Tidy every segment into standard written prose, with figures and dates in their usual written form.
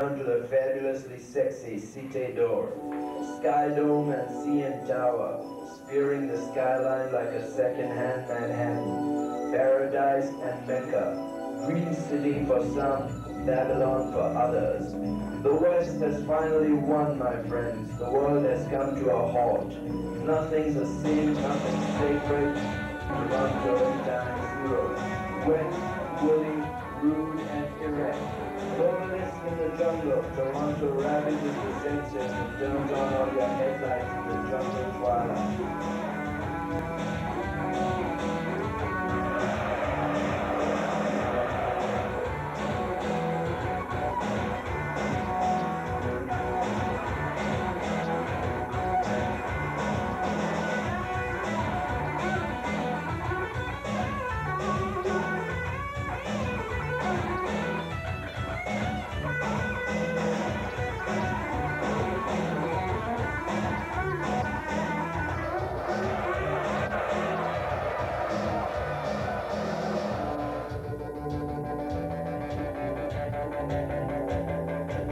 down to the fabulously sexy Cité d'Or, Sky Dome and CN Tower, spearing the skyline like a second-hand Manhattan, paradise and Mecca, Green City for some, Babylon for others. The West has finally won, my friends. The world has come to a halt. Nothing's a sin, nothing's sacred. Toronto times zero. Wet, woolly, rude, and erect. Globalists in the jungle, Toronto ravages the senses and turns on all your headlights in the jungle twilight.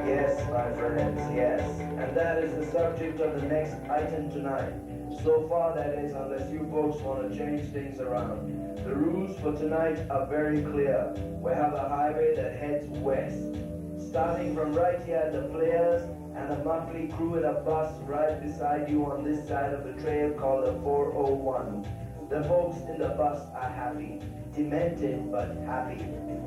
Yes, my friends, yes. And that is the subject of the next item tonight. So far, that is, unless you folks want to change things around. The rules for tonight are very clear. We have a highway that heads west. Starting from right here at the Players and a motley crew in a bus right beside you on this side of the trail called the 401. The folks in the bus are happy. Demented, but happy.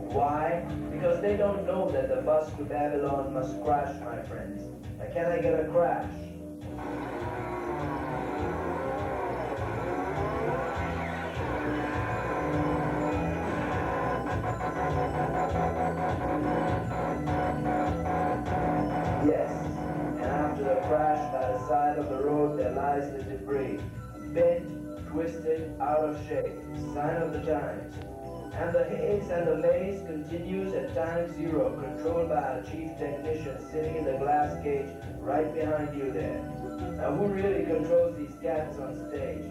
Why? Because they don't know that the bus to Babylon must crash, my friends. Now, can I get a crash? Yes. And after the crash, by the side of the road, there lies the debris. Bent, twisted, out of shape. Sign of the times. And the haze and the maze continues at time zero, controlled by our chief technician sitting in the glass cage right behind you there. Now, who really controls these cats on stage?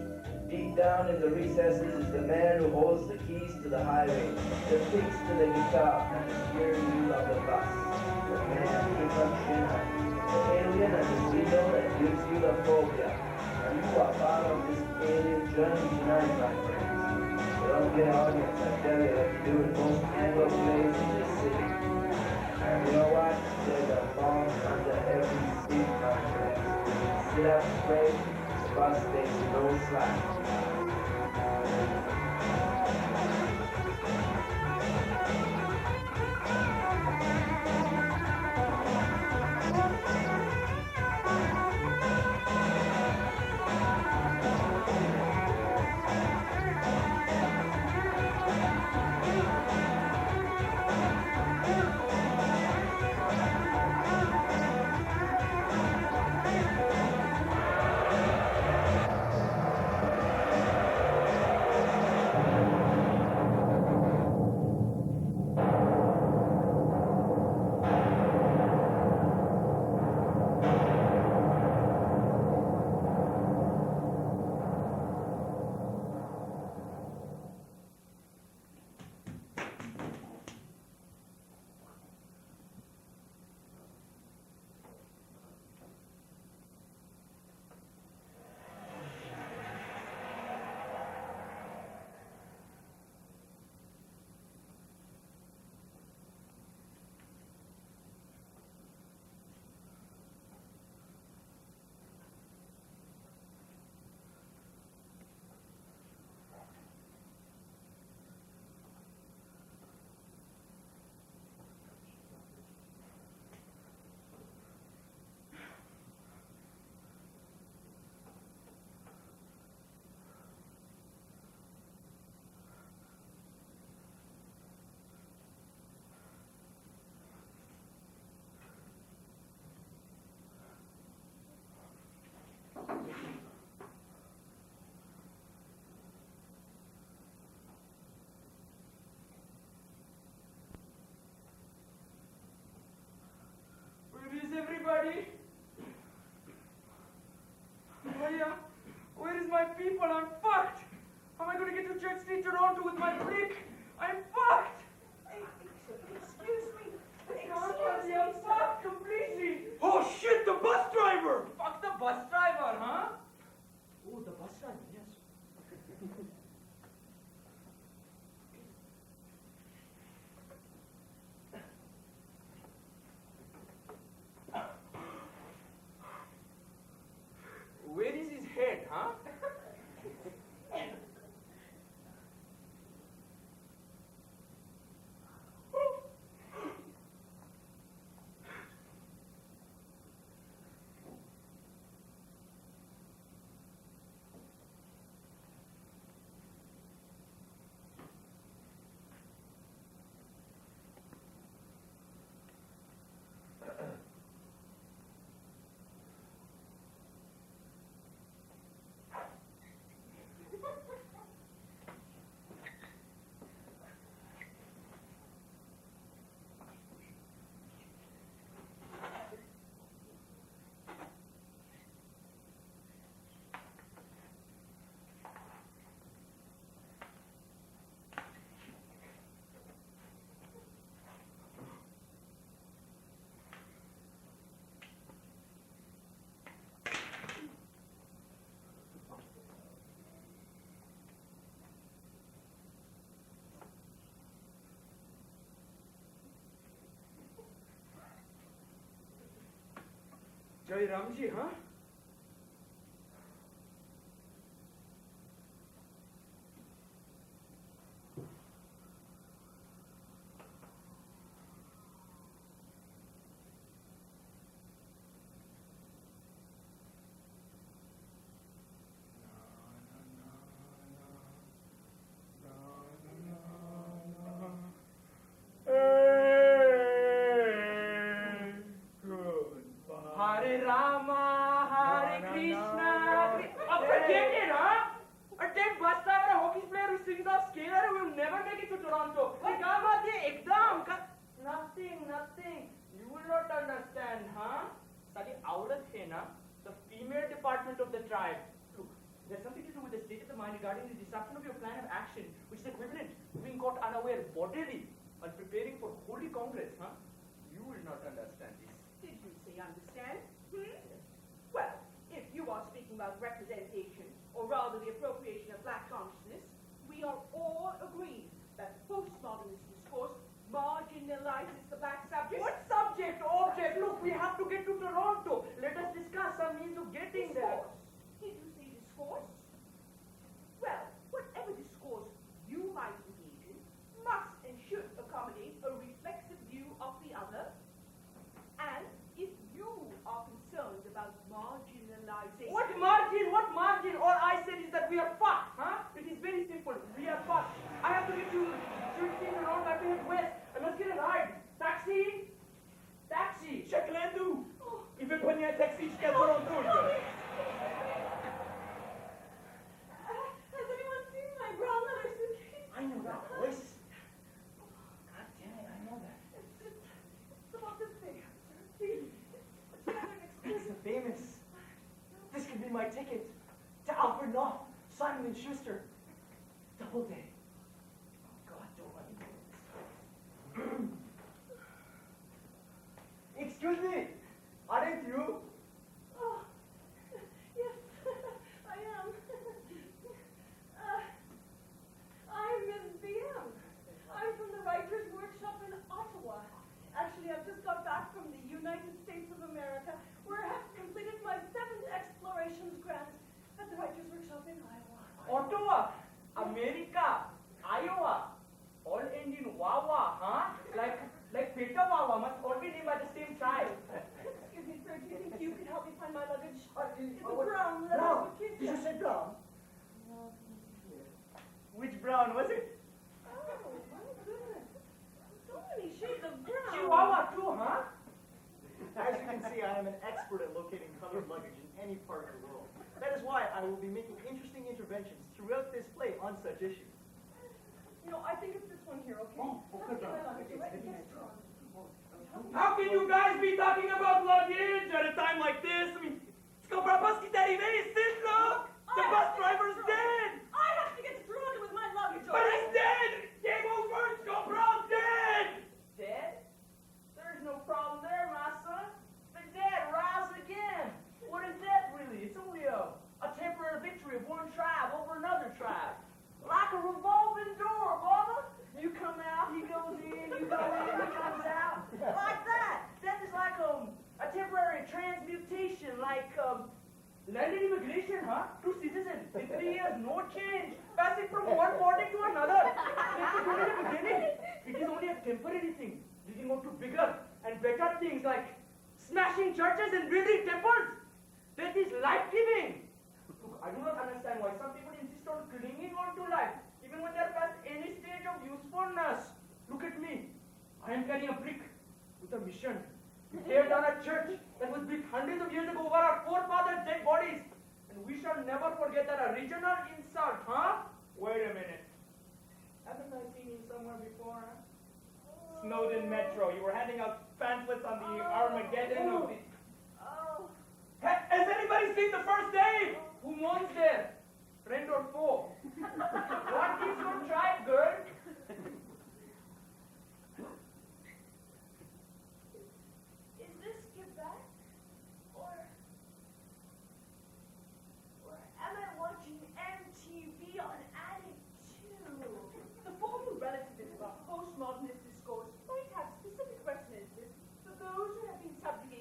Deep down in the recesses is the man who holds the keys to the highway, the picks to the guitar, and the steering wheel of the bus. The man the alien at the window that gives you the phobia. And you are part of this alien journey tonight, my friends. Don't get audience, I tell you, like you do in most Anglo plays in this city. And you know what? There's a bomb under every seat, my friends. Sit up straight, the bus takes no slack. Jai Ramji, huh? Hare Rama, Hare Krishna. Forget it, huh? A dead bus driver, a hockey player who sings off scalar will never make it to Toronto. Nothing. You will not understand, huh? Study Aurat hai na, the female department of the tribe. Look, there's something to do with the state of the mind regarding the disruption of your plan of action, which is equivalent to being caught unaware bodily while preparing for Holy Congress, huh? You will not understand this. Did you say understand? Well, if you are speaking about representation, or rather the appropriation of black consciousness, we are all agreed that postmodernist discourse marginalizes the black subject. What subject? Object? Look, we have to get to Toronto. Let us discuss some means of getting there. Did you say discourse? Well, whatever discourse you might engage in must and should accommodate a reflexive view of the other. And if you are concerned about marginalization... What margin? What margin? All I said is that we are fucked, huh? It is very simple. We are fucked. I have to get to Shooting around. I have to head west. I must get a ride. Taxi? Taxi. Shaklandu. Il veut prendre un taxi jusqu'à Toronto. Has anyone seen my brown leather suitcase? I know that voice. God damn it, I know that. It's about this big. See? It's rather It's expensive. famous. This could be my ticket to Alfred Knopf, Simon and Schuster. Double day. Oh God, don't let me do this. Excuse me, aren't you? Oh, yes, I am. I'm Ms. B.M. I'm from the Writers' Workshop in Ottawa. Actually, I've just got back from the United States of America, where I have completed my 7th explorations grant at the Writers' Workshop in Iowa. Ottawa, America, Iowa, all end in Wawa, huh? Like Peta Wawa must all be named by the same tribe. Excuse me, sir, do you think you could help me find my luggage? It's a what- brown Brown? leather suitcase. Did you say brown? Which brown was it? Oh, my goodness. So many shades of brown. Chihuahua too, huh? As you can see, I am an expert at locating colored luggage in any part of the world. That is why I will be making interesting interventions throughout this play on such issues. You know, I think it's this one here, okay? Oh, okay, Let's get my brown. luggage, Okay, right? it's Yes, heavy. John. How can you guys be talking about luggage at a time like this? I mean, ce qu'on peut pas ce qui est arrivé ici, là? The bus driver's dead! I have to get to Toronto with my luggage, But he's dead! Game over! Scobron's dead! Dead? There's no problem there, my son. The dead rise again. What is death really? It's only a temporary victory of one tribe over another tribe. Like a revolving door, brother. You come out, he goes in, you go in, he comes out. Like that. Death is like a temporary transmutation, like landed immigration, huh? To citizen. In 3 years, no change. Passing from one body to another. Like we did in the beginning. It is only a temporary thing. Leading on to bigger and better things like smashing churches and building temples. Death is life-giving. Look, I do not understand why some people insist on clinging on to life, even when they are past any stage of usefulness. Look at me. I am carrying a brick with a mission. To tear down a church that was built hundreds of years ago over our forefathers' dead bodies. And we shall never forget that original insult, huh? Wait a minute. Haven't I seen you somewhere before, huh? Snowden Metro. You were handing out pamphlets on the Armageddon of the... Oh. Has anybody seen the first Dave? Who wants there? Friend or foe? What is your tribe, girl? Is this Quebec? Or am I watching MTV on Addict 2? The formal relativism of postmodernist discourse might have specific resonances for those who have been subjugated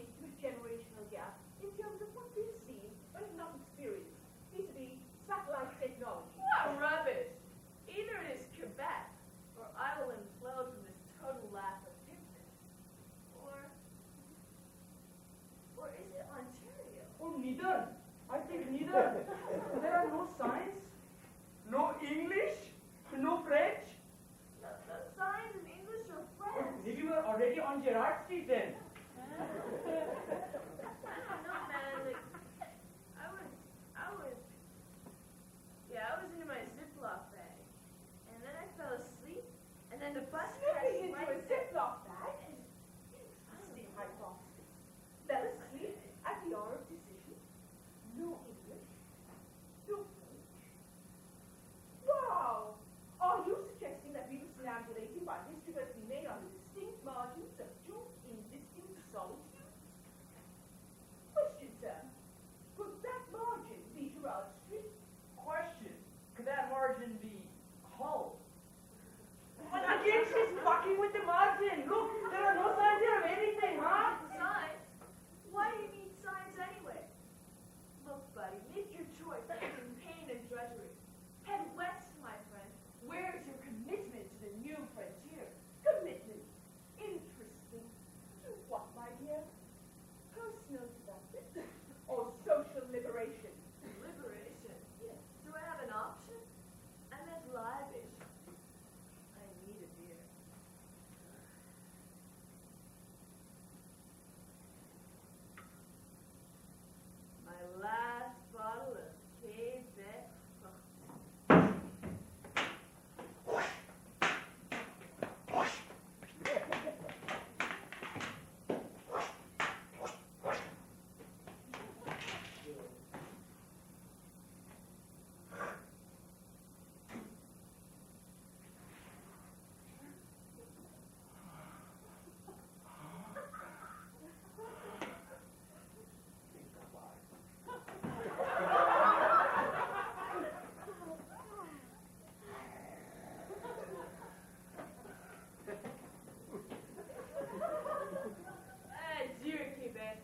anything. I don't know, man. Like, I was into my Ziploc bag, and then I fell asleep, and then the bus crashed Slipping into right a there. Ziploc bag? Interesting hypothesis. Fell asleep at the hour of decision. No English. No French. Wow! Are you suggesting that we were snambulating by history that we made on the distinct margins of two indistinct solitudes? Question, sir. Could that margin be Gerard Street? Question, could that margin be Hull? But again, she's fucking with the margin. Look, there are no signs here of anything, huh? Signs? Why do you need signs anyway? Look, buddy, make your choice between pain and drudgery. Head west, my friend. Where's your commitment to the new frontier? Commitment. Interesting. To what, my dear? Personal development or social liberation? Liberation. Yes. Do I have an option? I meant libation. I need a beer. My last bottle of Quebec. Adieu, Quebec.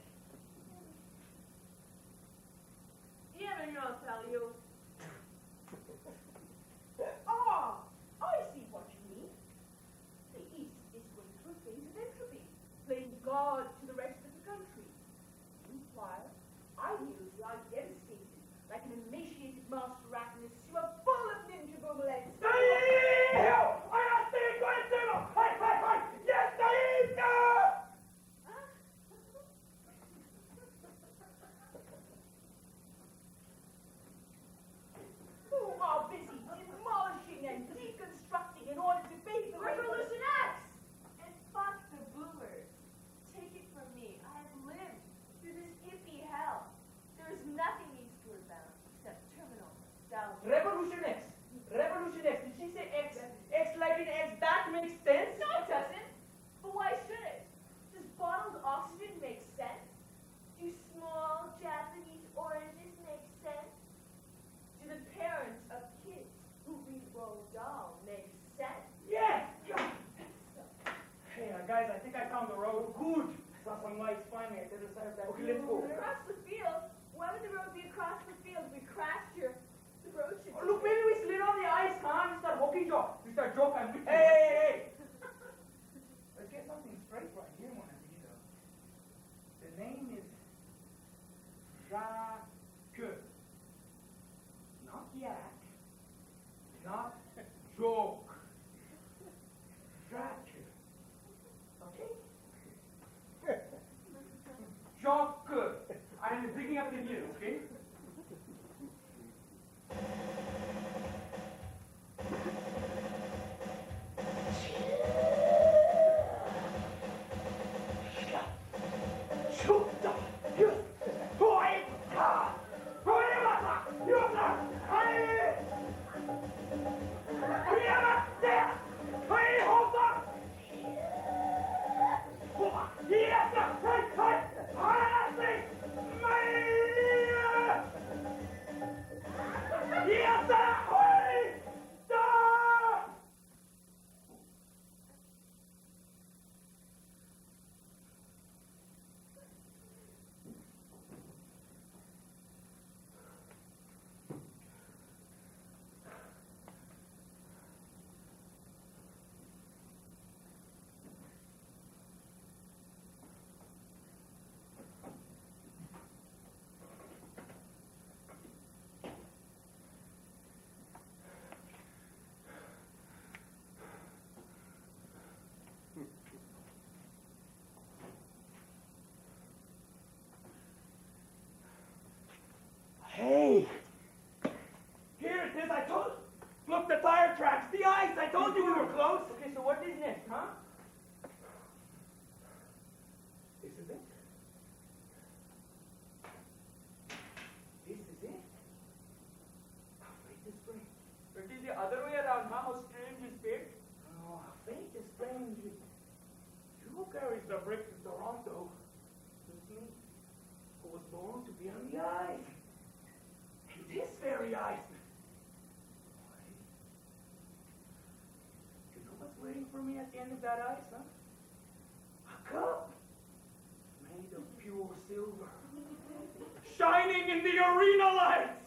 Bienvenue en Ontario. Ah, I see what you mean. The East is going through a phase of entropy, playing God to the rest of the country. Meanwhile, ideals lie devastated, like an emaciated master rat in a sewer full of ninja boomerlands. Who are busy demolishing and deconstructing in order to pave the way for Revolution X! And fuck the boomers. Take it from me. I have lived through this hippie hell. There's nothing eastward bound except terminal nostalgia. Revolution X. Revolution X. Did she say X? X like in X. That makes sense? No, it doesn't. But why should it? Does bottled oxygen make sense? Do small Japanese oranges make sense? Do the parents of kids who read Roald Dahl make sense? Yes! Hey, guys, I think I found the road. Good. Saw some lights finally at the other side of that. Okay, let's go. Across the field? Why would the road be across the field? We crashed here. The road should Oh, look, maybe we slid on the ice, huh? Mr. Hockey Jock. Mr. Jock, I'm with you. Hey! Let's get something straight right here, one of these. The name is Jacques. Not Yak. Not Joke. Jacques. Okay? Jock. I'm picking up the news, okay? Yes! me at the end of that ice, huh? A cup made of pure silver, shining in the arena lights,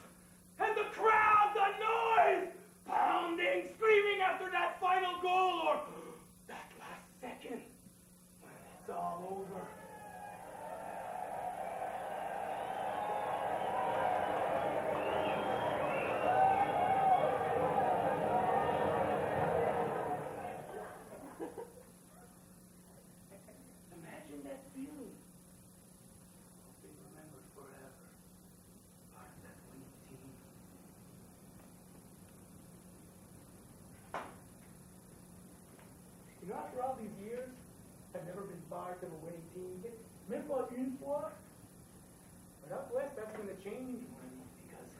and the crowd, the noise, pounding, screaming after that final goal or that last second when it's all over. Imagine that feeling. I'll be remembered forever. Part of that winning team. You know, after all these years, I've never been part of a winning team. Même pas une fois. But up west, that's going to change for me because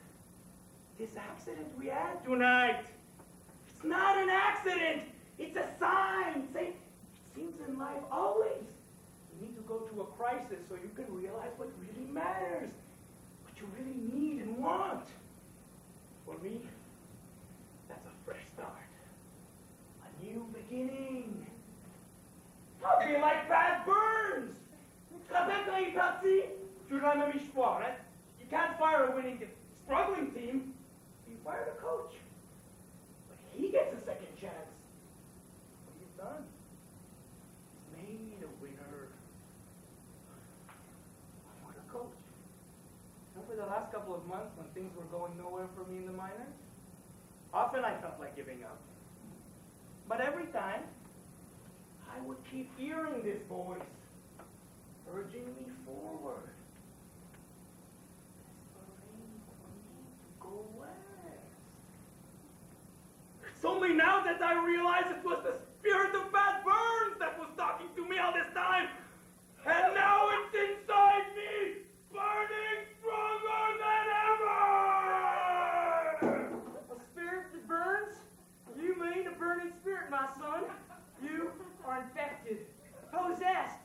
this accident we had tonight, it's not an accident. It's a sign. Say, it seems in life always you need to go to a crisis so you can realize what really matters, what you really need and want. For me, that's a fresh start, a new beginning. I'll be like Bad Burns. Tu te rappelles quand il est parti? Toujours la même histoire, hein? You can't fire a winning, struggling team. You fire the coach. But he gets a second chance. What he's done, he's made a winner. What a coach. Over the last couple of months when things were going nowhere for me in the minors, often I felt like giving up. But every time, I would keep hearing this voice, urging me forward. Whispering for me to go west. It's only now that I realize it was the spirit of Bad Burns that was talking to me all this time. And now it's inside me, burning stronger than ever! A spirit that burns? You mean a burning spirit, my son? You are infected, possessed,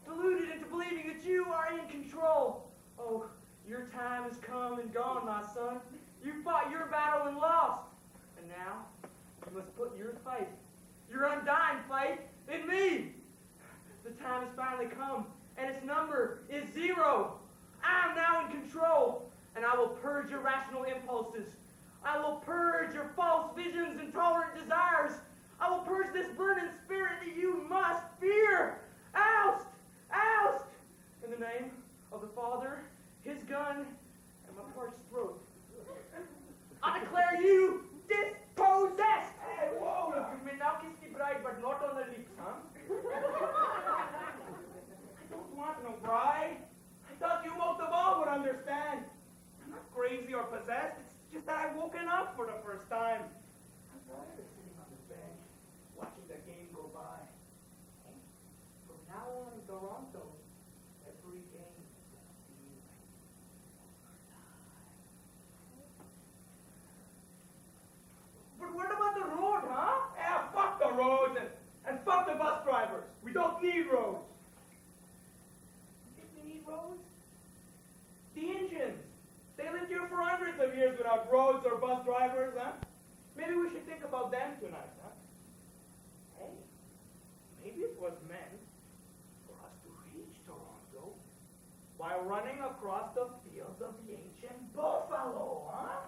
deluded into believing that you are in control. Oh, your time has come and gone, my son. You fought your battle and lost. And now, you must put your faith, your undying faith, in me. The time has finally come, and its number is 0. I am now in control, and I will purge your rational impulses. I will purge your false visions and intolerant desires. I will purge this burning spirit that you must fear. Oust! Oust! In the name of the Father, his gun, and my parched throat. I declare you dispossessed! Hey, whoa! You may now kiss the bride, but not on the lips, huh? I don't want no bride. I thought you most of all would understand. I'm not crazy or possessed. It's just that I've woken up for the first time. I'm tired of sitting on the bench, watching the game go by. And from now on in Toronto, every game is going to be like overtime. But what about the road, huh? Yeah, fuck the roads and fuck the bus drivers. We don't need roads. You think we need roads? The engines. They lived here for hundreds of years without roads or bus drivers, huh? Maybe we should think about them tonight, huh? Hey, maybe it was meant for us to reach Toronto while running across the fields of the ancient buffalo, huh?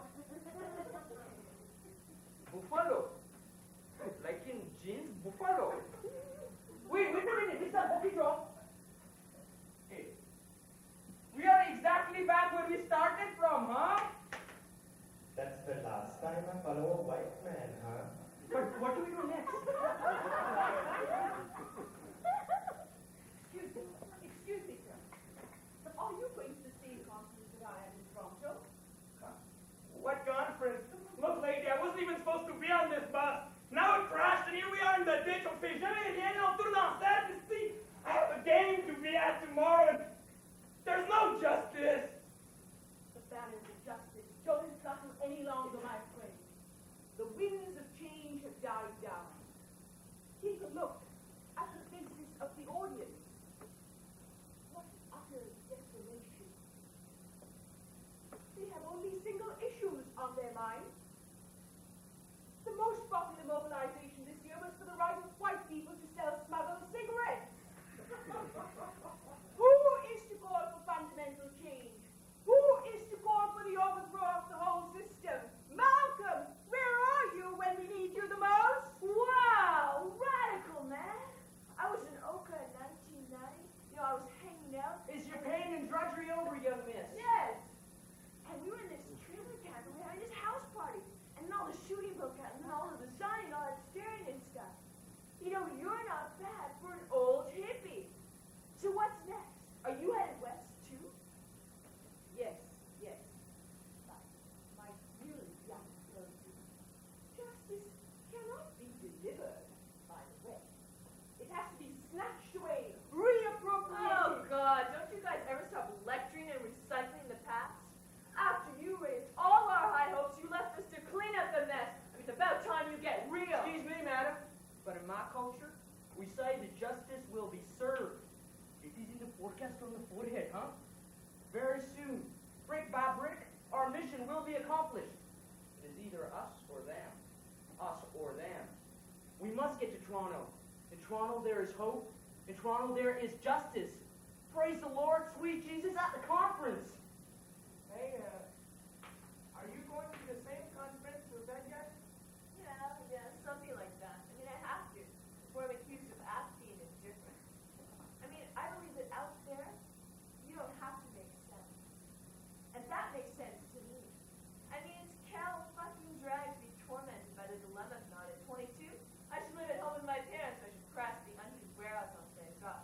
Buffalo? Like in jeans, buffalo. Wait a minute, it's not Buffalo. Hey, we are exactly back where we started from, huh? That's the last time I follow a white man, huh? But what do we do next? Excuse me, sir. Are you going to the same conference that I am in Toronto? What conference? Look, lady, I wasn't even supposed to be on this bus. Now it crashed, and here we are in the ditch. On fait jamais rien autour dans cette ici. I have a game to be at tomorrow, and there's no justice. The banners of justice don't flutter any longer, my friend. The winds of change have died down. Take a look at the faces of the audience. What utter desolation. They have only single issues on their minds. The most popular mobilization this year was for the right of white people remember, young miss. Yes. And we were in this trailer camp and we were having this house party. And then all the shooting broke out and then all of the sun and all that staring and stuff. You know, you're not bad for an old hippie. So what's next? Are you headed west too? Yes, yes. But my really young lady, justice cannot be delivered by the way. It has to be snatched away, reappropriated. Oh, God. Don't you guys ever stop lecturing and recycling the past? After you raised all our high hopes, you left us to clean up the mess. I mean, it's about time you get real. Excuse me, madam, but in my culture, we say that justice will be served. It is in the forecast on the forehead, huh? Very soon, brick by brick, our mission will be accomplished. It is either us or them. Us or them. We must get to Toronto. In Toronto, there is hope. In Toronto, there is justice. Praise the Lord, sweet Jesus, at the conference. Hey, are you going to the same conference with that guy? Yeah, something like that. I mean, I have to. Before I'm accused of acting indifferent. I mean, I believe that out there, you don't have to make sense. And that makes sense to me. I mean, it's Cal fucking drag to be tormented by the dilemma of not at 22. I should live at home with my parents. I should crash the unused warehouse on things up.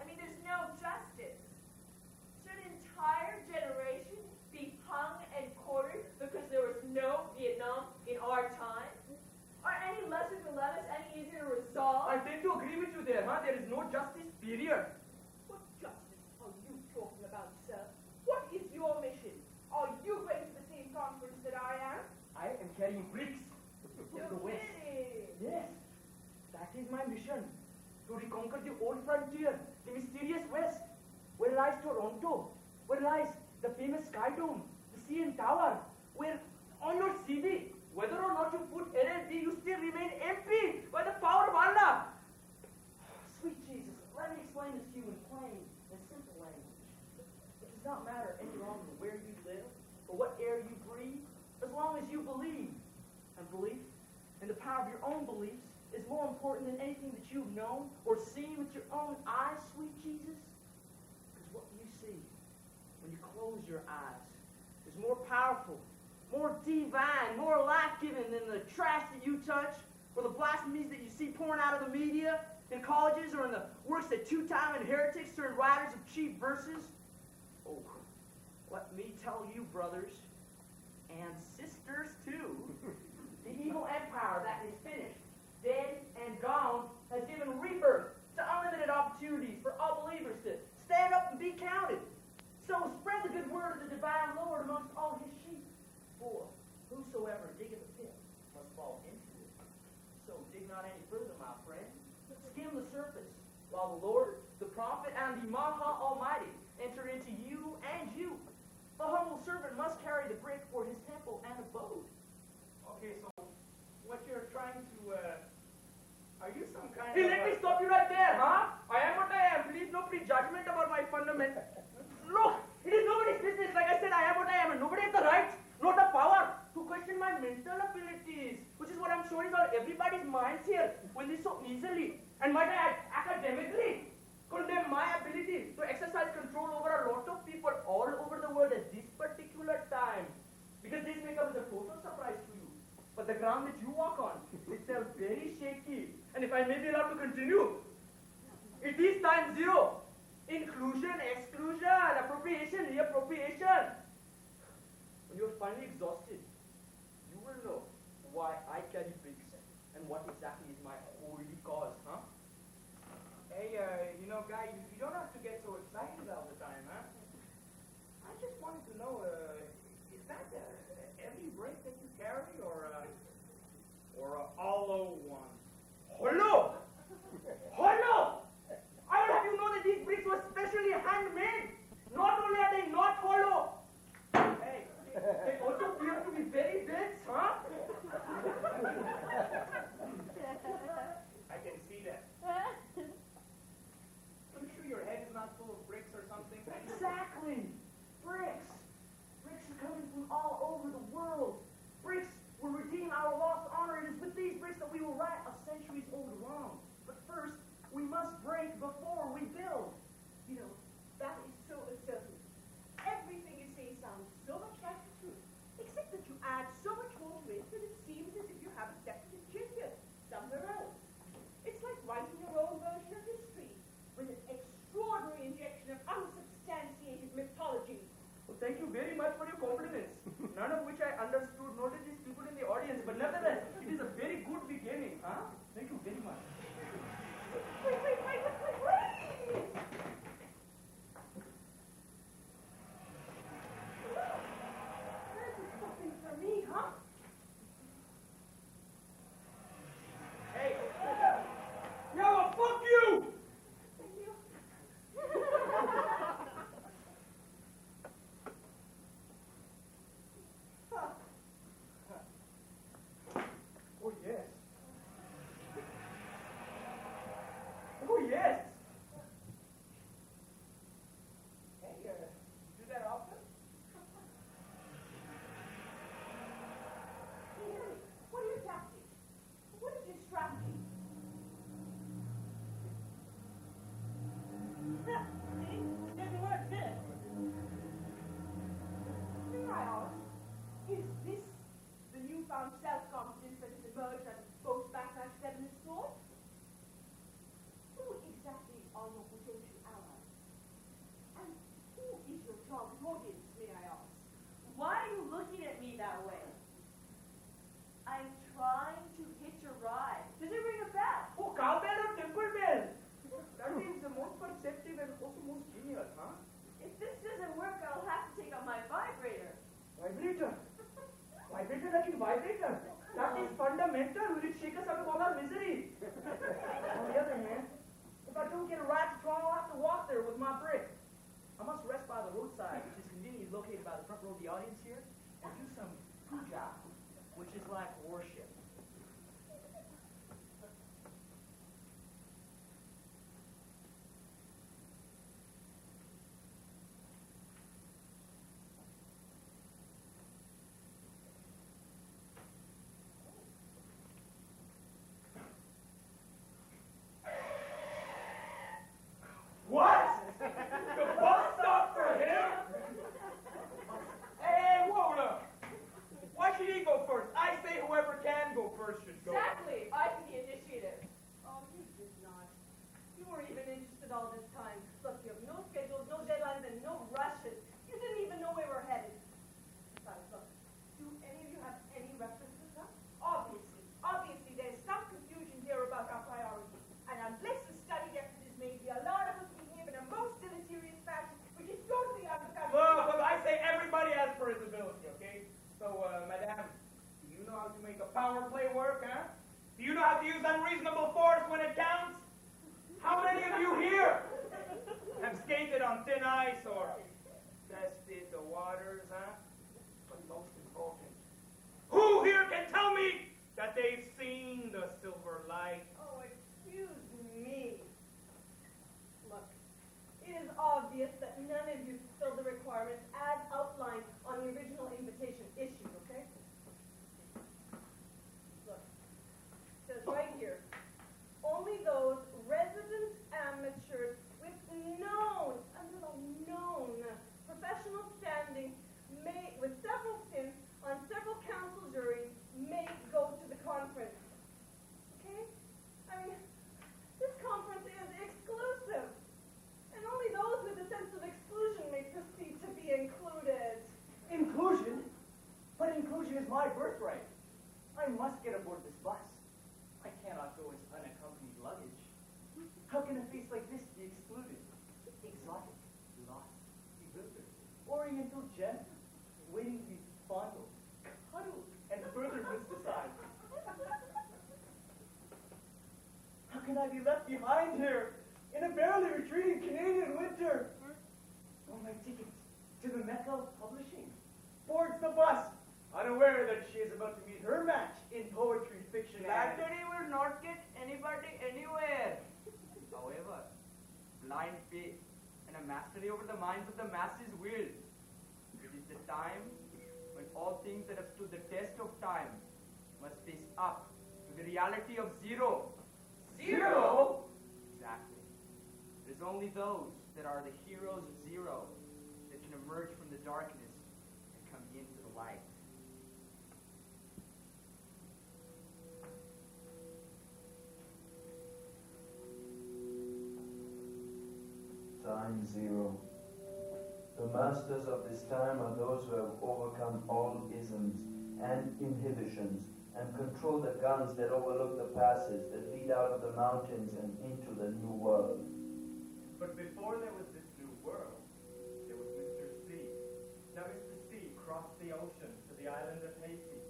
I mean, there's no justice. Should an entire generation be hung and quartered because there was no Vietnam in our time? Are any lesser dilemmas any easier to resolve? I tend to agree with you there, huh? There is no justice, period. What justice are you talking about, sir? What is your mission? Are you going to the same conference that I am? I am carrying bricks to the west. Kidding. Yes, that is my mission. To reconquer the old frontier, the mysterious west. Where lies Toronto? Where lies the famous Sky Dome, the CN Tower? Where on your CV, whether or not you put LLD, you still remain MP by the power of Allah. Sweet Jesus, let me explain this to you in plain and simple language. It does not matter any longer where you live or what air you breathe, as long as you believe. And belief, and the power of your own beliefs, is more important than anything that you've known or seen with your own eyes, sweet Jesus. Because what you see when you close your eyes is more powerful, more divine, more life-giving than the trash that you touch or the blasphemies that you see pouring out of the media in colleges or in the works that two-time and heretics turned writers of cheap verses. Oh, let me tell you, brothers and sisters, too, the evil empire that is finished, dead and gone, has given rebirth to unlimited opportunities for all believers to stand up and be counted. So spread the good word of the divine Lord amongst all his sheep. For whosoever diggeth a pit must fall into it. So dig not any further, my friend. Skim the surface, while the Lord, the prophet, and the Maha Almighty enter into you and you. The humble servant must carry the brick for his temple and abode. Okay, so what you're trying to, are you some kind Hey, of... let me stop you right there, huh? I am what I am. Please, no prejudgment about my fundament. Look, it is nobody's business. Like I said, I am what I am, and nobody has the right, nor the power, to question my mental abilities, which is what I'm sure is on everybody's minds here, when they so easily, and might I add, academically, condemn my ability to exercise control over a lot of people all over the world at this particular time. Because this may come as a total surprise to you. But the ground that you walk on is still very shaky. And if I may be allowed to continue, it is times zero. Inclusion, exclusion, appropriation, reappropriation. When you're finally exhausted, you will know why I carry bricks and what exactly is my holy cause, huh? Hey, you know, guy, you don't have to get so excited all the time, huh? I just wanted to know, is that every brick that you carry, or a hollow one? Hollow! Hollow! I will have you know that these bricks were specially handmade. Not only are they not hollow, hey, they also appear to be very dense, huh? I can see that. I'm sure your head is not full of bricks or something. Exactly. Bricks. Bricks are coming from all over the world. Bricks will redeem our lost honor. It is with these bricks that we will right a centuries-old wrong. trying to hitch a ride. Does it ring a bell? Oh, cowbell or temple bell? That is the most perceptive and also most genius, huh? If this doesn't work, I'll have to take out my vibrator. Vibrator. Vibrator like in vibrator. That is fundamental. Will it shake us out of all our misery? On the other hand, if I don't get a ride to Toronto, I'll have to walk there with my brick. I must rest by the roadside, which is conveniently located by the front row of the audience here, and do some puja, which is like worship. What? The bus stop for him? Hey, whoa up. Why should he go first? I say whoever can go first should go. Exactly. I can be initiative. Oh, you did not. You weren't even interested all this time. Look, you have no schedules, no deadlines, and no rushes. You didn't even know where we're headed. Besides, look, do any of you have any references, huh? Obviously, there's some confusion here about our priorities. And unless the study effort is made, a lot of us behave in a most deleterious fashion, which is totally out of Look, I say everybody as per his ability, okay? So, madame, do you know how to make a power play work, huh? Do you know how to use unreasonable force when it counts? How many of you here have skated on thin ice or tested the waters, huh? But most important, who here can tell me that they've seen the silver light? Oh, excuse me. Look, it is obvious that none of you fulfilled the requirements as outlined on the original invitation issued, okay? Look, it says right here, only those resident amateurs with known, a little known, professional standing with several stints on several council juries may go to the conference. Okay? I mean, this conference is exclusive. And only those with a sense of exclusion may proceed to be included. Inclusion? But inclusion is my birthright. I must get aboard this bus. I cannot go as unaccompanied luggage. How can a face like this be excluded? Exotic, lost, bewildered, oriental gem, waiting to be fondled, cuddled, and further mysticized. How can I be left behind here in a barely retreating Canadian winter? Oh, my ticket to the McGill Publishing boards the bus, unaware that she is about to meet her match in poetry, fiction, and... Battery will not get anybody anywhere. However, blind faith and a mastery over the minds of the masses will. It is the time when all things that have stood the test of time must face up to the reality of zero. Zero? Exactly. It is only those that are the heroes of zero that can emerge from the darkness and come into the light. Time zero. The masters of this time are those who have overcome all isms and inhibitions and control the guns that overlook the passes that lead out of the mountains and into the new world. But before there was this new world, there was Mr. C. Now Mr. C crossed the ocean to the island of Haiti.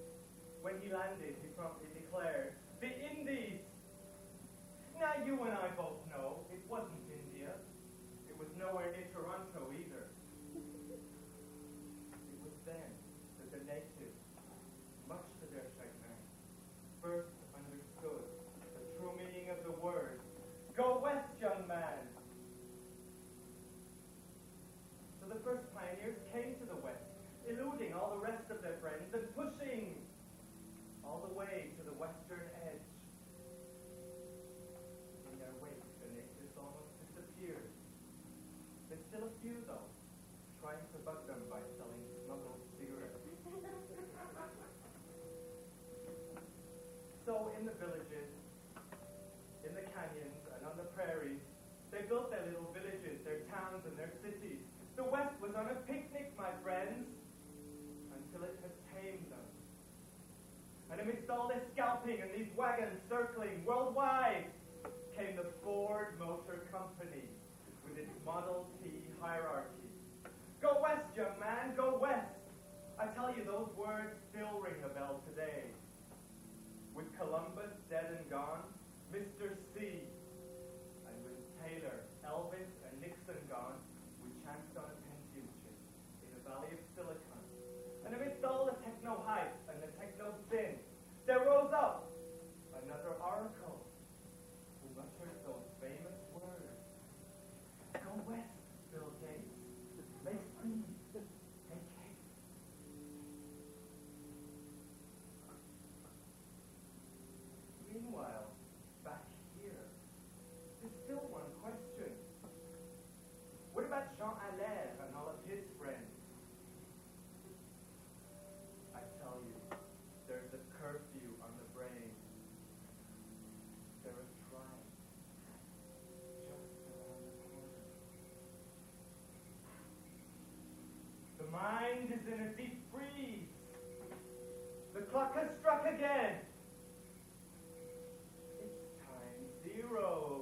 When he landed, he promptly declared, "The Indies!" Now you and I both know it wasn't India. It was nowhere near Toronto either. It was then that the natives, much to their chagrin, first understood the true meaning of the word. Go west, young man! So the first pioneers came to the west, eluding all the rest of their friends and pushing all the way to the western edge. In their wake, the natives almost disappeared. There's still a few, though, trying to bug them by selling smuggled cigarettes. So in the villages, in the canyons, and on the prairies, they built their little villages, their towns, and their cities. The West was on a picnic, my friends, until it had tamed them. And amidst all this scalping and these wagons circling worldwide, came the Ford Motor Company with its Model T hierarchy. Go west, young man, go west. I tell you, those words still ring a bell today. With Columbus dead and gone, Mr. C, and with Taylor, Elvis, and Nixon gone, we chanced on a Pentium chip in the Valley of Silicon. And amidst all the techno-hype and the techno-sin, there rose up another oracle who muttered those famous words. Go west, Bill Gates. Make speed. Make haste. Meanwhile, back here, there's still one question. What about Jean Allaire and all of his friends? I tell you, there's a curfew on the brain. They're a trying just around the corner. The mind is in a deep freeze. The clock has struck again. It's time zero.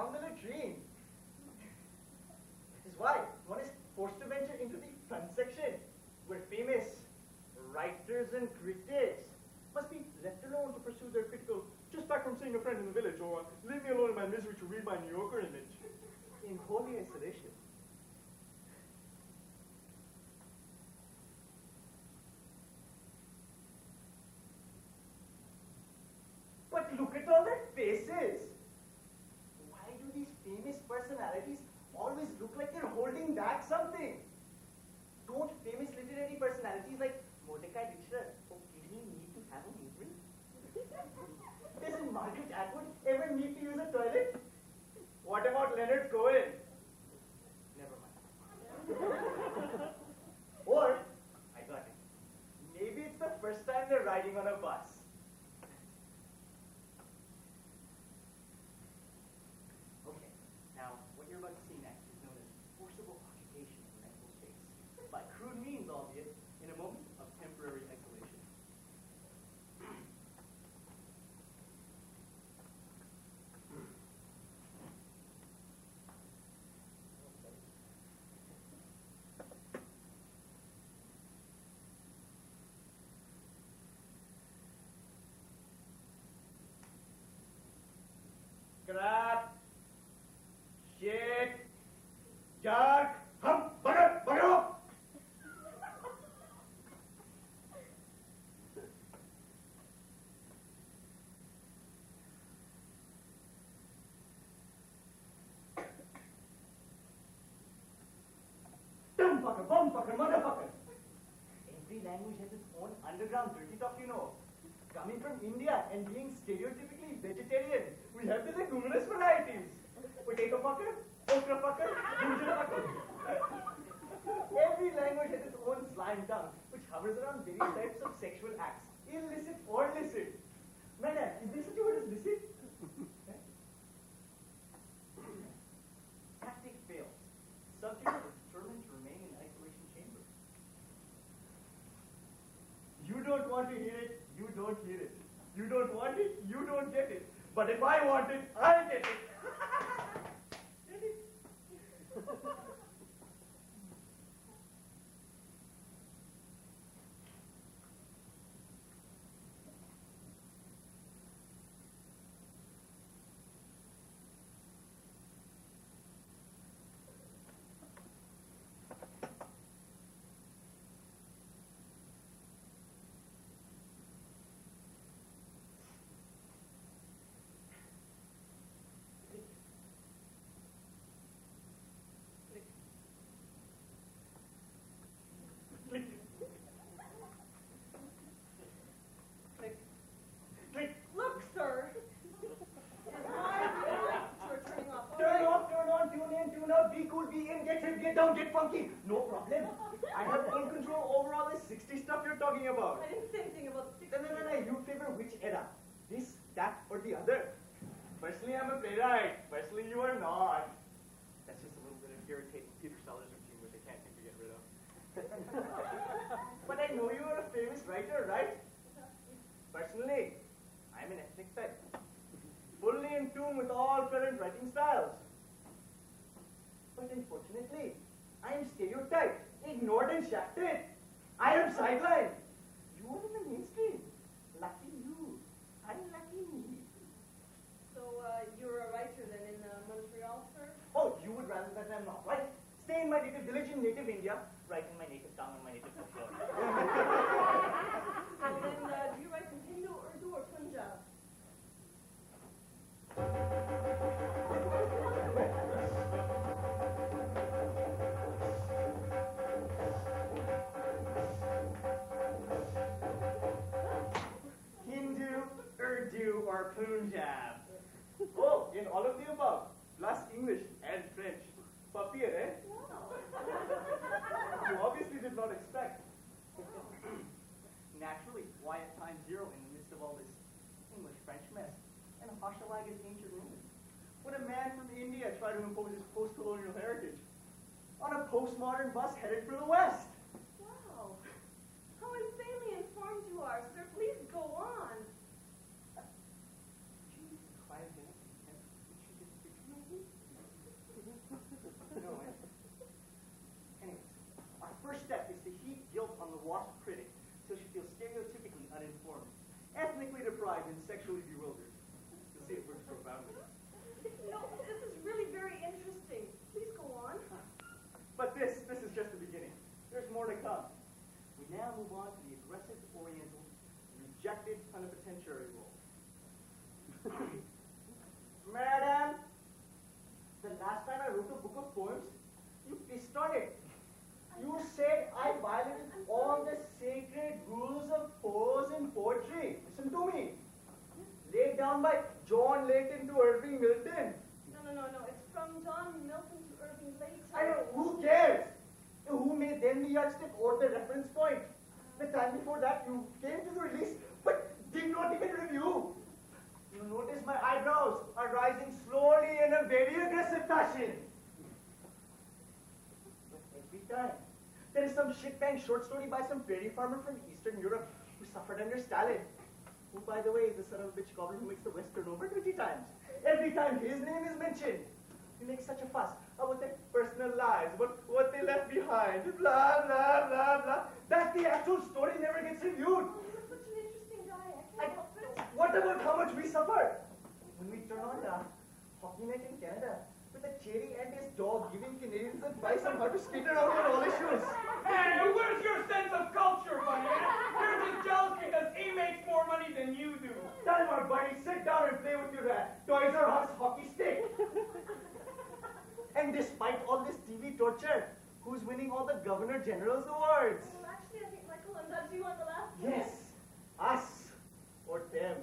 down the latrine. That is why one is forced to venture into the front section, where famous writers and critics must be left alone to pursue their critical, just back from seeing a friend in the village, or leave me alone in my misery to read my New Yorker image, in holy isolation. But look at all their faces. Why do these famous personalities always look like they're holding back something? Don't famous literary personalities like Mordecai Richler occasionally need to have a movement? Doesn't Margaret Atwood ever need to use a toilet? What about Leonard Cohen? Never mind. Or, I got it. Maybe it's the first time they're riding on a bus. Okay, now what you're about to see next is known as forcible occupation of mental space. By crude means, albeit, in a moment of temporary isolation. Crap, shit, jerk, hump, bugger off! Dumbfucker, bumfucker, motherfucker! Every language has its own underground dirty talk, you know. Coming from India and being stereotypically vegetarian, we have the leguminous varieties. Potato fucker, okra fucker, ginger fucker. Every language has its own slime tongue, which hovers around various types of sexual acts, illicit or licit. Madam, is there such a word as licit? Tactic fails. Subject is determined to remain in isolation chamber. You don't want to hear it, you don't hear it. You don't want it, you don't get it. But if I want it, I'll get it. Get it? Click. Click. Click. Look, sir. It is my lights you're turning off. Turn off, turn on, tune in, tune out, be cool, be in, get hip, get down, get funky. No problem. I have full control over all this 60 stuff you're talking about. I didn't say anything about the 60s. No. You favor which era? This, that, or the other? Personally, I'm a playwright. Personally, you are not. That's just a little bit of irritating Peter Sellers routine, which I can't seem to get rid of. But I know you are a famous writer, right? Personally, I'm an ethnic type. Fully in tune with all current writing styles. But unfortunately, I am stereotyped, ignored and shafted. I am sidelined. You are in the mainstream. Lucky you. Unlucky me. So, you're a writer then in Montreal, sir? Oh, you would rather that I'm not, right? Stay in my native village in native India, write in my native tongue and my native folklore. And then, do you write in Hindu, Urdu, or Punjab? Hindu, Urdu, or Punjab? Oh, in all of the above, plus English and French. Papier, eh? Wow. You obviously did not expect. Naturally, why at time zero in the midst of all this English-French mess and Hochelaga's ancient ruins would a man from India try to impose his post-colonial heritage on a postmodern bus headed for the West? Wow. How insanely informed you are, sir. Please go on. She quiet minute and she just move on to the aggressive Oriental rejected penitentiary role. Madam, the last time I wrote a book of poems, you pissed on it. You said I violated all the sacred rules of prose and poetry. Listen to me. Laid down by John Layton to Irving Milton. No. It's from John Milton to Irving later. I don't know, who cares? Who made then the yardstick or the reference point? The time before that, you came to the release, but did not even review. You notice my eyebrows are rising slowly in a very aggressive fashion. But every time, there is some shit-bang short story by some prairie farmer from Eastern Europe who suffered under Stalin, who, by the way, is the son of a bitch goblin who makes the West turn over 20 times. Every time his name is mentioned, he makes such a fuss about their personal lives, what they left behind, blah, blah, blah, blah, that the actual story never gets reviewed. You're such an interesting guy. I can't help it. What about how much we suffer? When we turn on the hockey night in Canada, with a cherry and his dog giving Canadians advice on how to skate around on all issues. Hey, where's your sense of culture, buddy? You're just jealous because he makes more money than you do. Tell him, our buddy, sit down and play with your Toys R Us hockey stick. And despite all this TV torture, who's winning all the Governor General's awards? Well, actually, I think Michael and Dodgy won the last one. Yes, us or them.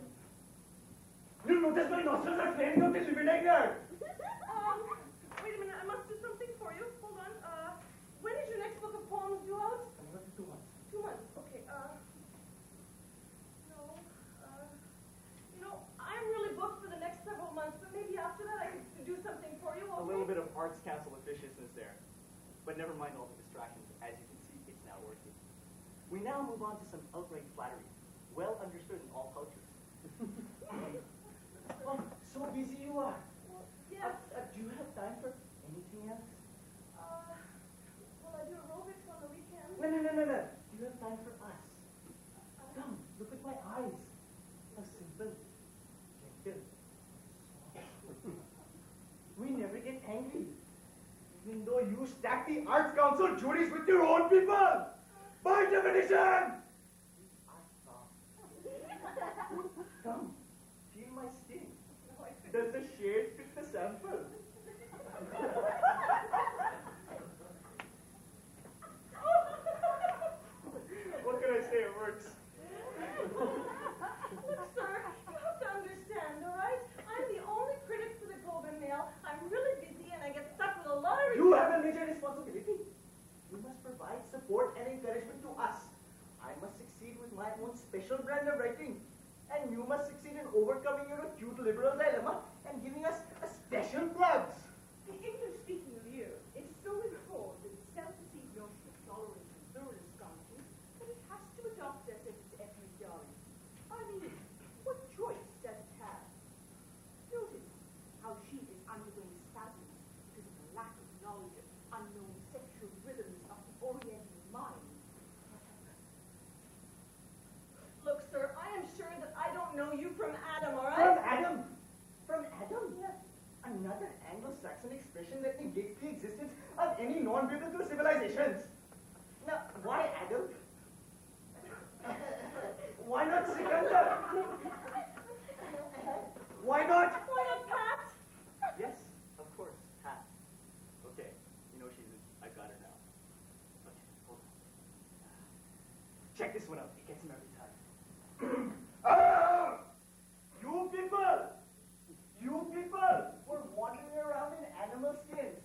You notice my nostrils are flaming up in vinegar. Wait a minute, I must do something for you. Hold on. When is your next book of poems due out? Another 2 months. 2 months. Okay. No. You know, I'm really booked for the next several months, but maybe after that I could do something for you. Okay? A little bit of Arts Council officiousness there. But never mind all the distractions. As you can see, it's now working. We now move on to some outright flattery, well understood in all cultures. Oh, so busy you are. Well, yes. Do you have time for anything else? Well, I do aerobics on the weekends. No. Do you have time for us? Come, look at my eyes. How simple, gentle, soft. We never get angry. Even though you stack the Arts Council juries with your own people. By definition! We are soft. Come, feel my skin. Does the shade fit the sample? What can I say? It works. Look, sir, you have to understand, all right? I'm the only critic for the Globe and Mail. I'm really busy and I get stuck with a lot of... You have a major responsibility. You must provide support and encouragement to us. I must succeed with my own special brand of writing. And you must succeed in overcoming your acute liberal dilemma and giving us a special plugs. The English-speaking milieu is so informed with its self-deceived notion of tolerance and pluralist countries that it has to adopt us as its ethnic darling. I mean, what choice does it have? Notice how she is undergoing spasms because of the lack of knowledge of unknown sexual rhythms of the Oriental mind. Look, sir, I am sure that I don't know you from Adam, all From right? Adam? From Adam? Yes. Another Anglo-Saxon expression that negates the existence of any non-biblical civilizations. Now, why Adam? Why not Sikandar? Why not? Why not Pat? Yes, of course, Pat. Okay, you know she's I've got her now. Okay, hold on. Check this one out. It gets him every time. You people were wandering around in animal skins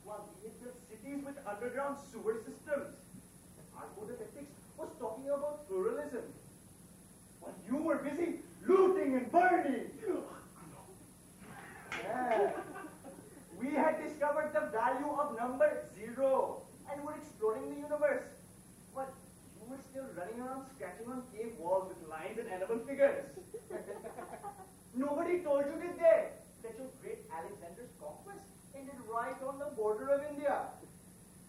while we had built cities with underground sewer systems. And our code of ethics was talking about pluralism. While you were busy looting and burning. Yeah. We had discovered the value of number 0 and were exploring the universe. But you were still running around scratching on cave walls with lines and animal figures. Nobody told you, did they, that your great Alexander's conquest ended right on the border of India?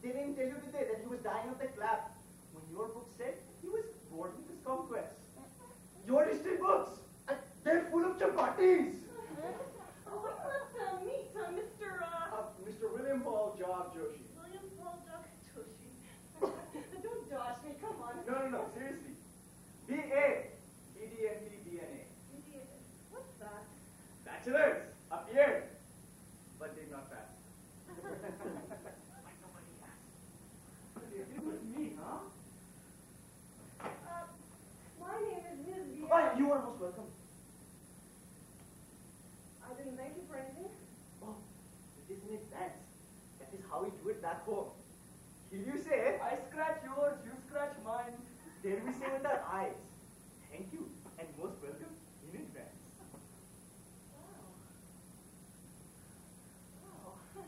They didn't tell you, did they, that he was dying of the clap when your book said he was bored with his conquest? Your history books, they're full of chapatis. Oh, what's that meat, Mr. Mr. William Paul Job Joshi. William Paul Joshi. Don't dosh me, come on. No. If you say, I scratch yours, you scratch mine, then we say with our eyes, thank you, and most welcome in advance. Wow. Wow.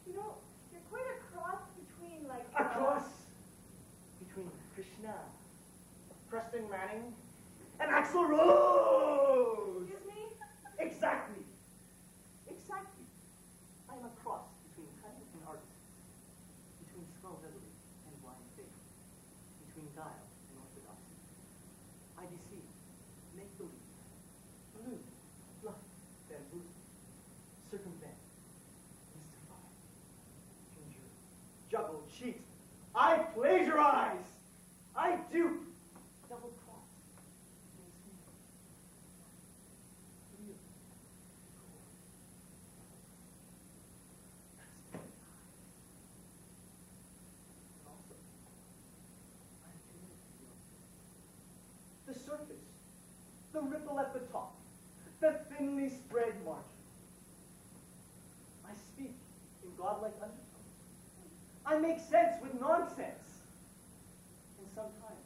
You know, you're quite a cross between, like... A cross between Krishna, Preston Manning, and Axl Rose! Excuse me? Exactly. Exactly. I am a cross between cunning and artifice, between skullduggery and blind faith, between guile and orthodoxy. I deceive, make believe, elude, bluff, bamboozle, circumvent, mystify, conjure, juggle, cheat. I plagiarize. I dupe, double cross, mislead, real, cool. That's very nice. And also, I'm committed to the outside. The surface, the ripple at the top, the thinly spread margin. I speak in godlike undertones. I make sense with nonsense. And sometimes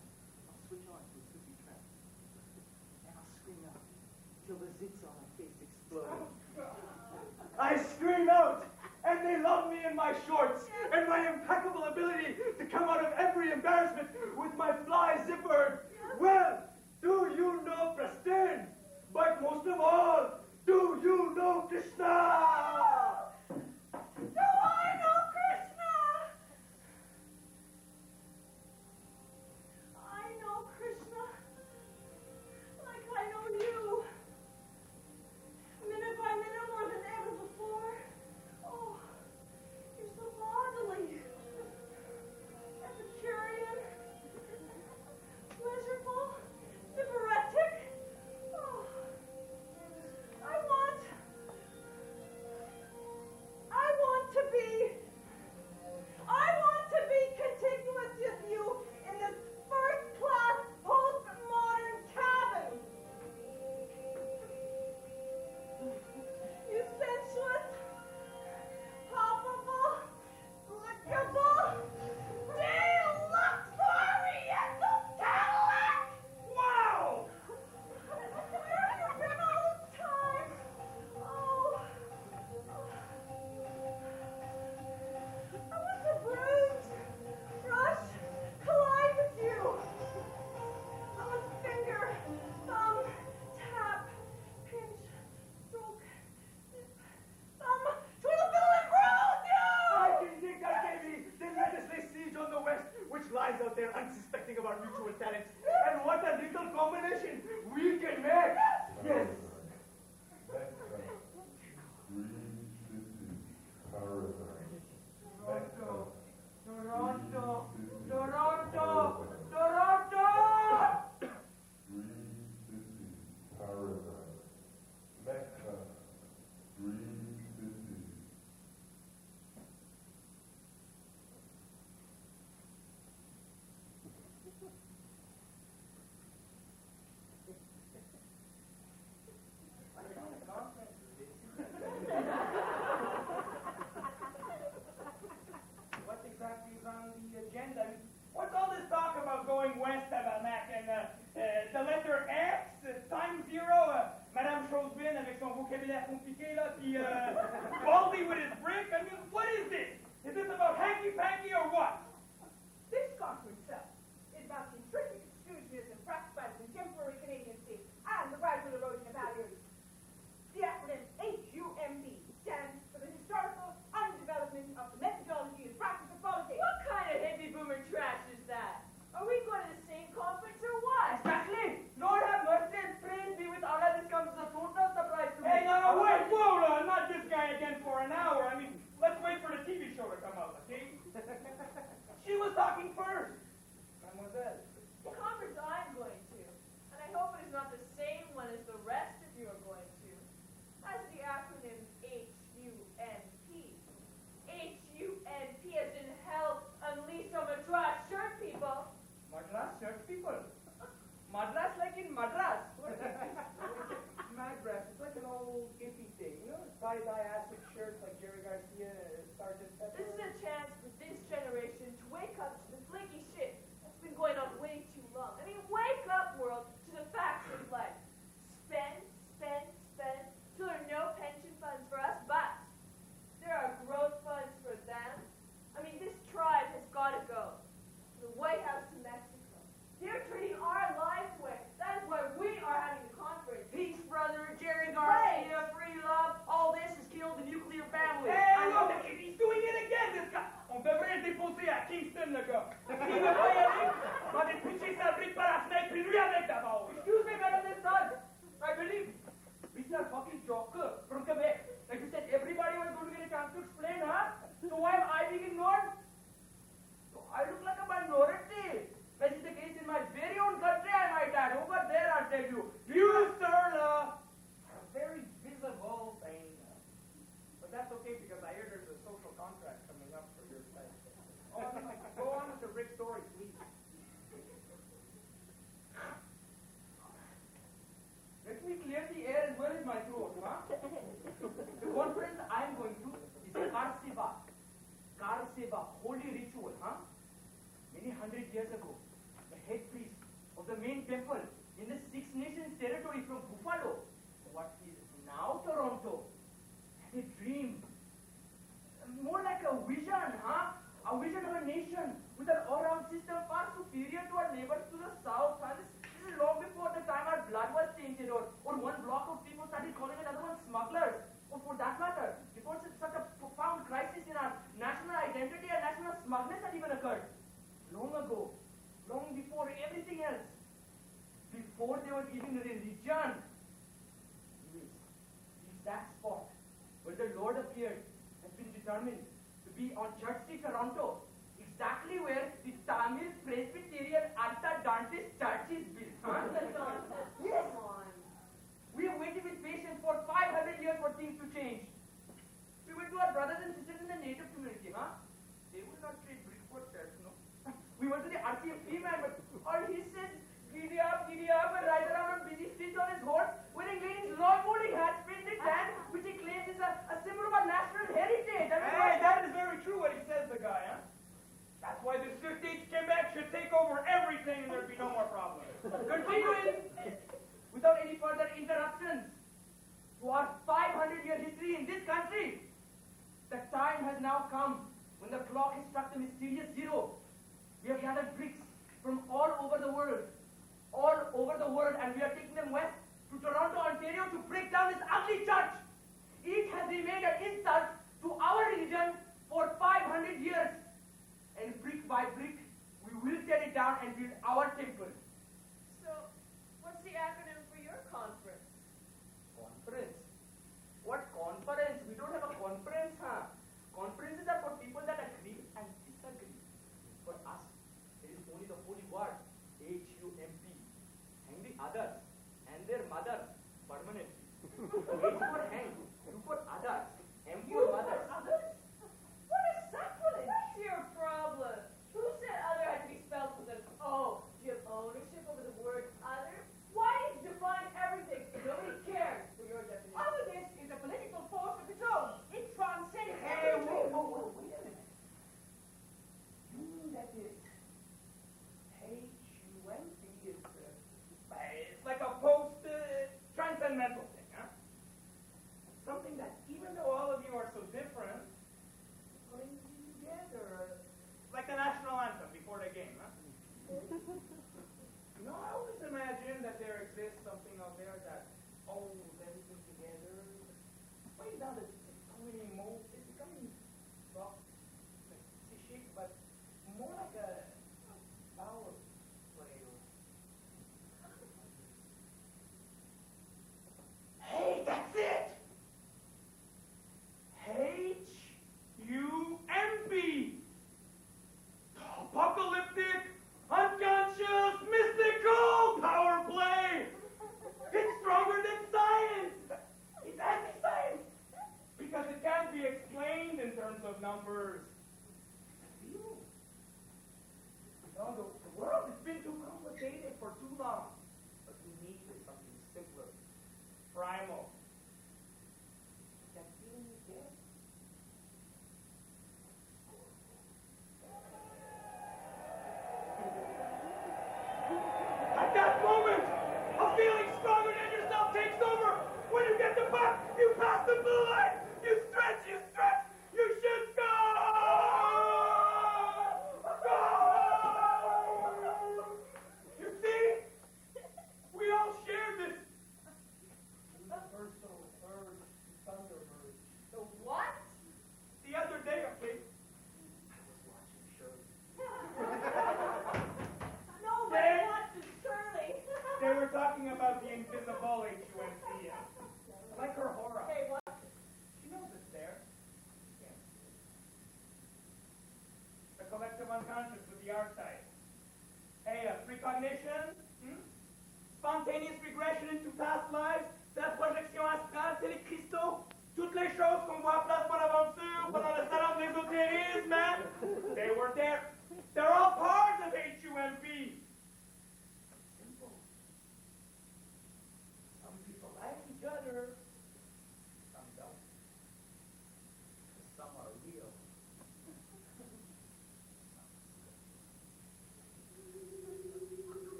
I'll switch on to a Sufi trance. And I'll scream out till the zits on my face explode. I scream out, and they love me in my shorts, and my impeccable ability to come out of every embarrassment with my fly zipper. Well, do you know Preston? But most of all, do you know Krishna? Do I know Krishna? I know Krishna like I know you. Minute by minute more than ever before. Oh, you're so bodily. Epicurean. Pleasurable. Liberatic. Oh, I want to be contiguous with you in this first-class postmodern cabin. You sensuous, palpable, lickable, deluxe Oriental Cadillac! Wow! Where have you been all this time? Oh. I want to bruise, brush, collide with you. I want finger, thumb, tap, pinch, stroke, snip, thumb, twiddle, fiddle, and bruise you! I can dig that baby, then let us lay siege on the West, which lies out there unsuspecting of our mutual talents. And what a little combination we can make! Yes! Toronto, Toronto, Toronto! What exactly is on the agenda? What's all this talk about going west, Tabarnak, and the letter X, time zero, Madame Chosebin avec son vocabulaire compliqué, là, puis Baldy with his brick? I mean, what is this? Is this about hanky-panky or what? This conference, sir, is about the intrinsic exclusionism practiced by the contemporary Canadian state and the gradual erosion of values. The acronym HUMB stands for the historical undevelopment of the methodology and practice of politics. What kind of hippie boomer trash is that? Are we going to the same conference or what? Exactly! Lord have mercy and praise be with Allah. This comes as a total surprise to me. Hey, no, wait, whoa, not this guy again for an hour. I mean, let's wait for the TV show to come out, okay? She was talking first. Mademoiselle. The conference I'm going to, and I hope it is not the same one as the rest of you are going to, has the acronym HUNP. HUNP as in hell unleashed on Madras shirt people. Madras search people. Madras like in Madras. Madras, it's like an old hippie thing, you know? Tie-dye acid shirts like Jerry Garcia, Sergeant Pepper. This is a chance for this generation to wake up to the flaky shit that's been going on way too long. I mean, wake up, world, to the facts of life. Spend, spend, spend, till there are no pension funds for us, but there are growth funds for them. I mean, this tribe has got to go. The White House to Mexico. They're treating our lives away. That is why we are having the conference. Peace, brother, Jerry Garcia, free love, all this has killed the nuclear family. Hey, look, he's doing it again, this guy. On devrait le déposer à Kingston, le gars. Il veut pas y aller, va te pitcher sa brique par la fenêtre, puis lui avec d'abord. Excuse me, Madam Son. I believe Mr. fucking Joker from Quebec. Like you said, everybody was going to get a chance to explain, huh? So why am I being ignored? So I look like a minority. That is the case in my very own country, I might add. Over there, I'll tell you. You, sir, are a very visible thing. But that's okay because I hear there's a social contract coming up for your side. Go on with the Rick story, please. Let me clear the air as well as my throat, huh? The conference I'm going to is Karseva. Karseva, holy ritual, huh? Many hundred years ago, the head priest of the main temple in the Six Nations territory from Buffalo, what is now Toronto, had a dream. More like a vision, huh? A vision of a nation with an all-round system far superior to our neighbors to the south. Huh? This is long before the time our blood was tainted or one block of people started calling another one smugglers. Or for that matter, before such a profound crisis in our national identity and national smugness had even occurred. Long ago, long before everything else, before there was even a religion, is that spot where the Lord appeared has been determined to be on Church Street, Toronto, exactly where the Tamil Presbyterian Adventist Church is built. Huh? Yes. Come on. We have waited with patience for 500 years for things to change. We went to our brothers and sisters in the native community, huh? They would not trade brick for church, no? We went to the RCMP man, but all he says, giddy up, and ride around on busy streets on his horse, wearing ladies' long-holding hats, painted tan, which he claims is a symbol of our national heritage. Hey, that is very true what he says, the guy, huh? That's why the States Quebec should take over everything and there'd be no more problems. Continuing, without any further interruptions, to our 500-year history in this country, the time has now come when the clock has struck the mysterious zero. We have gathered bricks from all over the world, and we are taking them west to Toronto, Ontario to break down this ugly church. Each has remained an insult to our religion for 500 years. And brick by brick, we will tear it down and build our temple. So, what's the acronym for your conference? Conference? What conference? We don't have a conference, huh? Conferences are for people that agree and disagree. For us, it is only the holy word, H-U-M-P. Hang the others and their mother permanently. H for hang, U for others, M for mothers. Others? What a sacrilege! What's your problem? Who said other had to be spelled with an O? Do you have ownership over the word other? Why did you define everything? Nobody cares for your definition. Otherness is a political force of its own. It transcends Hey, everything. whoa, wait a minute. You mean that this H-U-M-P is, It's like a post-transcendental thing, huh? Something that, even though all of you are so different, brings you together. Like the national anthem before the game, huh? You know, I always imagine that there exists something out there that holds everything together. Way down the becoming more, it's becoming rough, chic, but more like a power player. Hey, that's it! H-U-M-B! Apocalyptic, unconscious, mystical power play! It's stronger than science! It's anti-science! Because it can't be explained in terms of numbers. You know, the world has been too complicated for too long. But we need something simpler, primal. That feeling is there.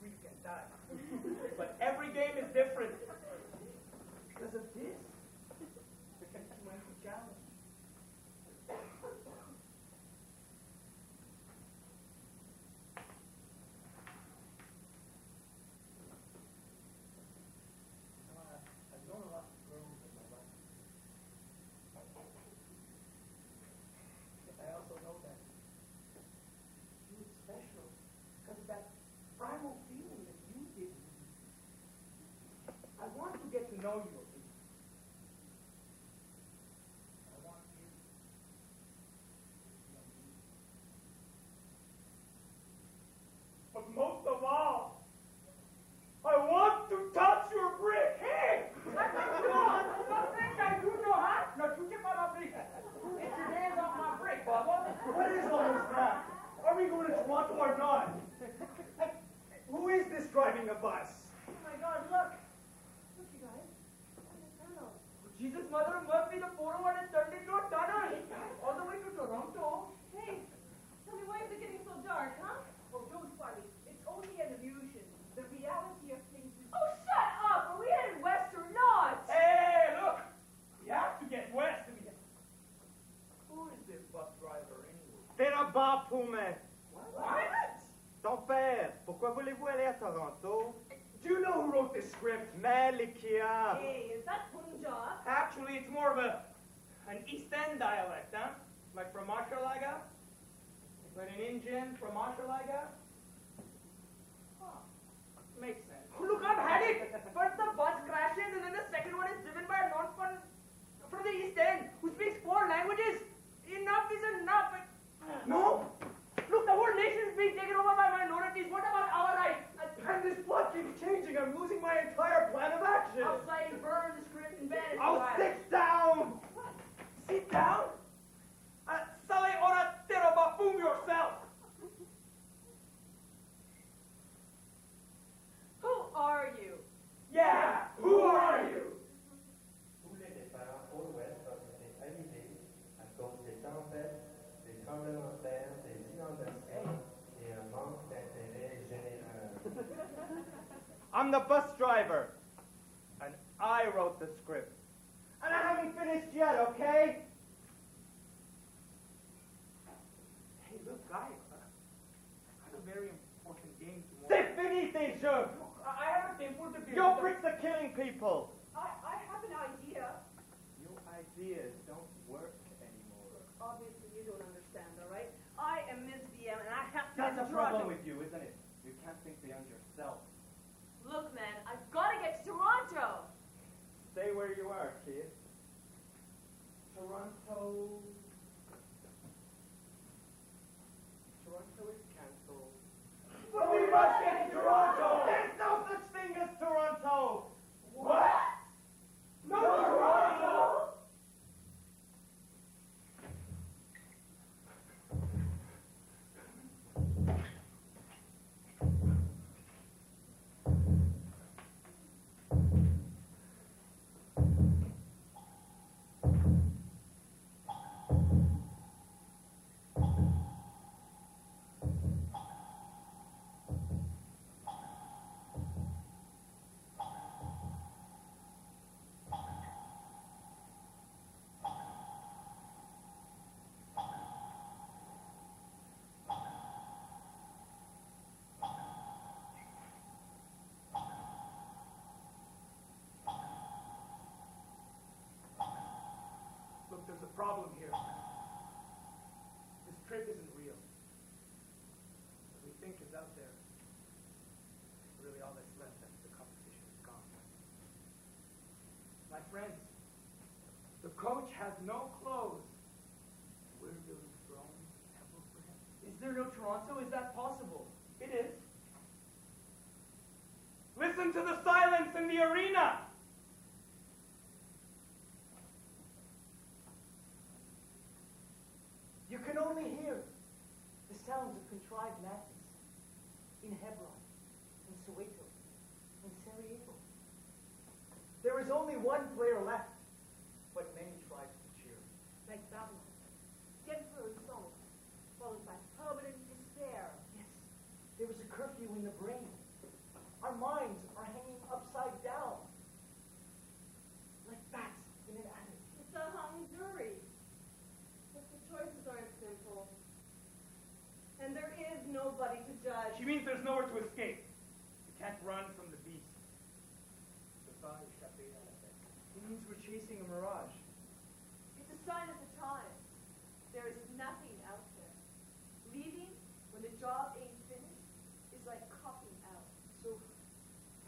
really can die. But every game is different. Because of this, the continuity challenge. I've known a lot of girls in my life. I also know that you were special because of that primal feeling that you did. I want to get to know you a bit. I want you to know me. But most of all, I want to touch your brick. Hey! I do know, huh? No, you get my brick. Get your hands off my brick, Bubba. What is all this crap? Are we going to Toronto or not? Who is this driving a bus? Oh my God, look. Look, you guys. It's a tunnel. Jesus, mother must be the 401 and turned into a tunnel. All the way to Toronto. Hey, tell me, why is it getting so dark, huh? Oh, don't worry. It's only an illusion. The reality of things is... Oh, shut up! Are we headed west or not? Hey, look. You have to get west. Who is this bus driver anyway? T'es là-bas, Poumet. What? Ton père, pourquoi voulez-vous aller à Toronto? Do you know who wrote this script? Mais les Kia. Hey, is that Punjab? Actually, it's more of an East End dialect, huh? Like from Ashalaga? Like an Indian from Ashalaga? Huh. Makes sense. Look, I've had it! First the bus crashes and then the second one is driven by a non-fun from the East End who speaks 4 languages. Enough is enough. No! Look, the whole nation is being taken over by minorities. What about our rights? And this plot keeps changing. I'm losing my entire plan of action. Outside, burn the script and ban it. Oh, sit down! Sit down? Sale ora teraba, boom yourself! Who are you? Yeah, who are you? Tous les départs au ouest ont été annulés à cause des tempêtes, des tremblements de terre, des inondations et un manque d'intérêt général. I'm the bus driver. And I wrote the script. And I haven't finished yet, okay? Hey, look, guy, I have a very important game tomorrow. C'est fini tes jeux! I have a temple to build. Your bricks are killing people. I have an idea. Your ideas don't work anymore. Obviously, you don't understand, all right? I am Ms. VM, and I have to That's get a to Toronto. problem with you, isn't it? You can't think beyond yourself. Look, man, I've got to get to Toronto. Stay where you are, kid. Toronto is cancelled. But we must get to Toronto! There's no such thing as Toronto! What? No Toronto? Look, there's a problem here. This trip isn't real. What we think is out there. Really all that's left after the competition is gone. My friends, the coach has no clothes. We're building thrones and temples for him. Is there no Toronto? Is that possible? It is. Listen to the silence in the arena! You can only hear the sounds of contrived madness in Hebron, in Soweto, in Sarajevo. There is only one player left, but many tribes to cheer. Like Babylon. Temporary solace, followed by permanent despair. Yes, there is a curfew in the brain, Our minds are hanging upside down. Like bats in an attic. It's a hung jury. But the choices aren't simple. And there is nobody to judge. She means there's nowhere to escape. We can't run from the beast. It means we're chasing a mirage. It's a sign of the times. There is nothing out there. Leaving when the job ain't finished is like copping out. So,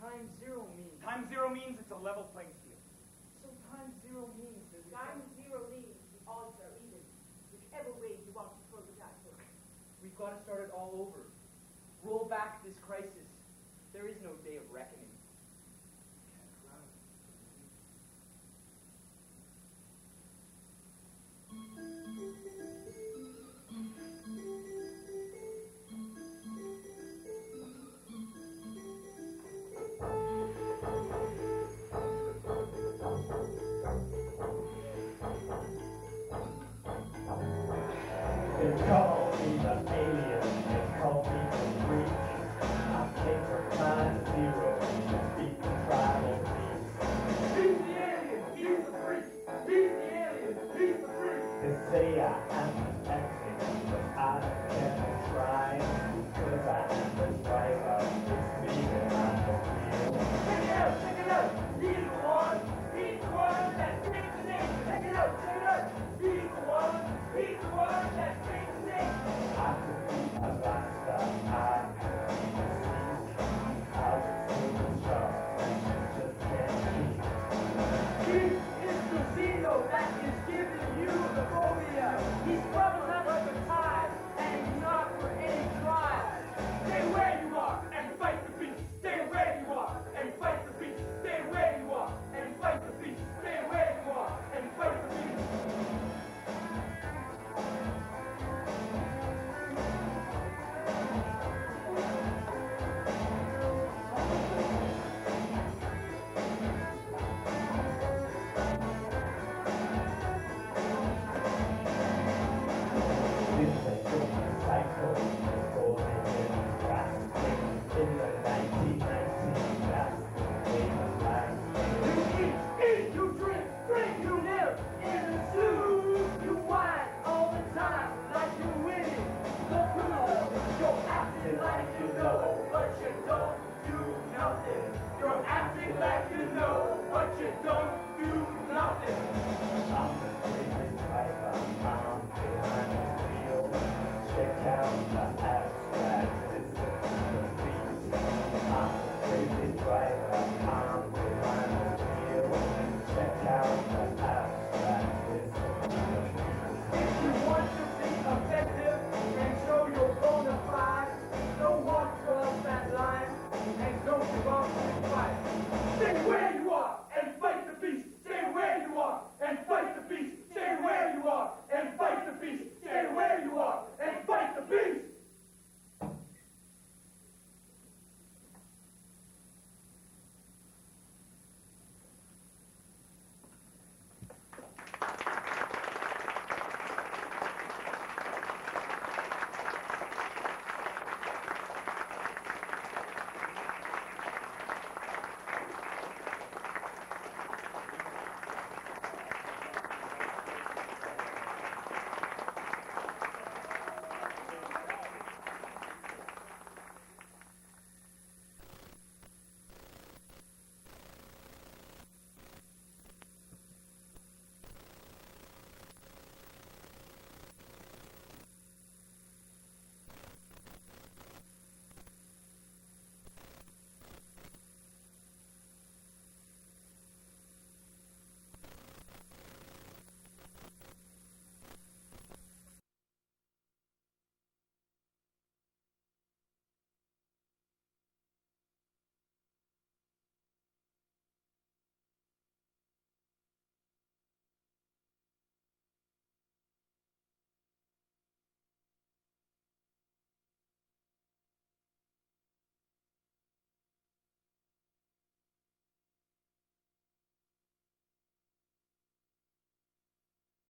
time zero means... Time zero means it's a level playing field. So time zero means that we... Time zero means the odds are even, whichever way you want to throw the dice. We've got to start it all over. Roll back this crisis. There is no day of reckoning. They call me the alien, they call me the freak. I came from time zero to beat the tribal beast. He's the alien, he's the freak. He's the alien, he's the freak. They say I am an exit, but I can't try. Cause I am the driver, it's me that I'm the wheel. Check it out, check it out. He's the one that takes the name. Check it out, check it out. He's the one that takes the name. I could be a master, I could be a thief. I would steal the shark, and you just can't keep. He is the Zeno that is giving you the phobia. He's probably not for the time, and he's not for any trial. Stay where you are and fight the beast. Stay where you are and fight the beast. Stay where you are and fight the beast. Stay where you are and fight the beast. This is a good cycle, golden and drastic. In the 1990s, that's the way of life. You eat, you drink, you live in the zoo. You whine all the time like you're winning the pool. You're acting like you know, but you don't do nothing. You're acting like you know, but you don't